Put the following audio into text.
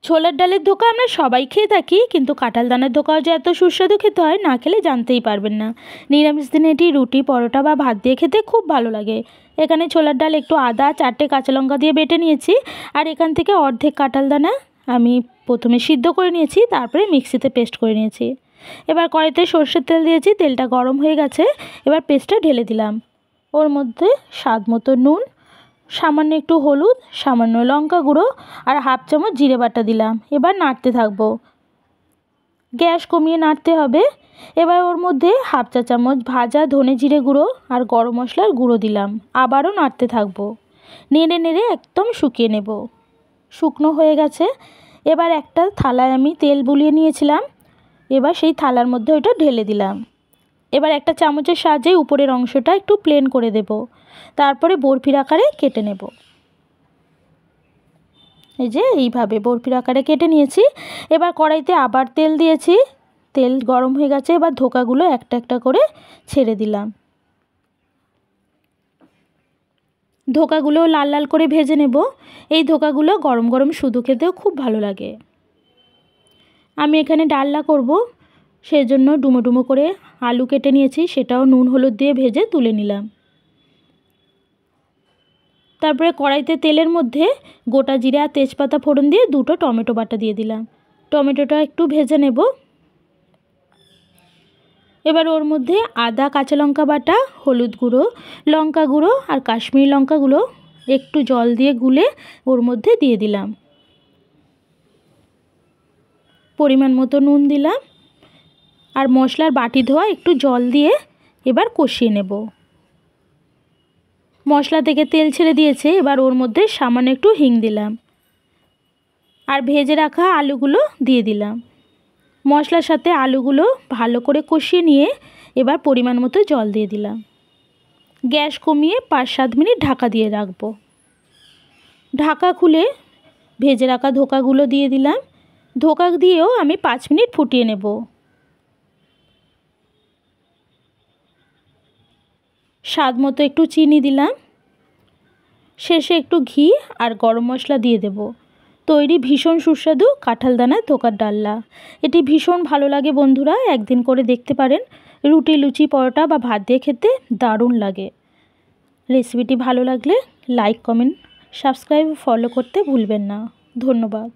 ছোলার ডালের ধোকা আমরা সবাই খেয়ে থাকি, কিন্তু কাঁঠাল দানার ধোকাও যে এত সুস্বাদু খেতে হয় না খেলে জানতেই পারবেন না। নিরামিষ দিনে এটি রুটি, পরোটা বা ভাত দিয়ে খেতে খুব ভালো লাগে। এখানে ছোলার ডাল একটু আদা, 4টে কাঁচা লঙ্কা দিয়ে বেটে নিয়েছি। আর এখান থেকে অর্ধেক কাঁঠাল দানা আমি প্রথমে সিদ্ধ করে নিয়েছি, তারপরে মিক্সিতে পেস্ট করে নিয়েছি। এবার কড়াইতে সর্ষের তেল দিয়েছি, তেলটা গরম হয়ে গেছে। এবার পেস্টটা ঢেলে দিলাম। ওর মধ্যে স্বাদ মতো নুন, সামান্য একটু হলুদ, সামান্য লঙ্কা গুঁড়ো আর হাফ চামচ জিরে বাটা দিলাম। এবার নাড়তে থাকবো, গ্যাস কমিয়ে নাড়তে হবে। এবার ওর মধ্যে হাফ চা চামচ ভাজা ধনে জিরে গুঁড়ো আর গরম মশলার গুঁড়ো দিলাম। আবারও নাড়তে থাকবো, নেড়ে নেড়ে একদম শুকিয়ে নেব। শুকনো হয়ে গেছে। এবার একটা থালায় আমি তেল বুলিয়ে নিয়েছিলাম, এবার সেই থালার মধ্যে ওইটা ঢেলে দিলাম। এবার একটা চামচের সাহায্যে উপরের অংশটা একটু প্লেন করে দেব, তারপরে বরফির আকারে কেটে নেব। এই যে এইভাবে বরফির আকারে কেটে নিয়েছি। এবার কড়াইতে আবার তেল দিয়েছি, তেল গরম হয়ে গেছে। এবার ধোকাগুলো একটা একটা করে ছেড়ে দিলাম। ধোকাগুলো লাল লাল করে ভেজে নেব। এই ধোকাগুলো গরম গরম শুধু খেতেও খুব ভালো লাগে। আমি এখানে ডালনা করব, সেজন্য ডুমো ডুমো করে আলু কেটে নিয়েছি, সেটাও নুন হলুদ দিয়ে ভেজে তুলে নিলাম। তারপরে কড়াইতে তেলের মধ্যে গোটা জিরা আর তেজপাতা ফোড়ন দিয়ে 2টো টমেটো বাটা দিয়ে দিলাম। টমেটোটা একটু ভেজে নেব। এবার ওর মধ্যে আদা, কাঁচা লঙ্কা বাটা, হলুদ গুঁড়ো, লঙ্কা গুঁড়ো আর কাশ্মীরি লঙ্কা গুঁড়ো একটু জল দিয়ে গুলে ওর মধ্যে দিয়ে দিলাম। পরিমাণ মতো নুন দিলাম আর মশলার বাটি ধোয়া একটু জল দিয়ে এবার কষিয়ে নেব। মশলা থেকে তেল ছেড়ে দিয়েছে। এবার ওর মধ্যে সামান্য একটু হিং দিলাম আর ভেজে রাখা আলুগুলো দিয়ে দিলাম। মশলার সাথে আলুগুলো ভালো করে কষিয়ে নিয়ে এবার পরিমাণ মতো জল দিয়ে দিলাম। গ্যাস কমিয়ে 5-7 মিনিট ঢাকা দিয়ে রাখবো। ঢাকা খুলে ভেজে রাখা ধোকাগুলো দিয়ে দিলাম। ধোকা দিয়েও আমি 5 মিনিট ফুটিয়ে নেব। স্বাদ মতো একটু চিনি দিলাম। শেষে একটু ঘি আর গরম মশলা দিয়ে দেব। তৈরি ভীষণ সুস্বাদু কাঁঠাল দানার ধোকার ডালনা। এটি ভীষণ ভালো লাগে বন্ধুরা, একদিন করে দেখতে পারেন। রুটি, লুচি, পরোটা বা ভাত দিয়ে খেতে দারুণ লাগে। রেসিপিটি ভালো লাগলে লাইক, কমেন্ট, সাবস্ক্রাইব, ফলো করতে ভুলবেন না। ধন্যবাদ।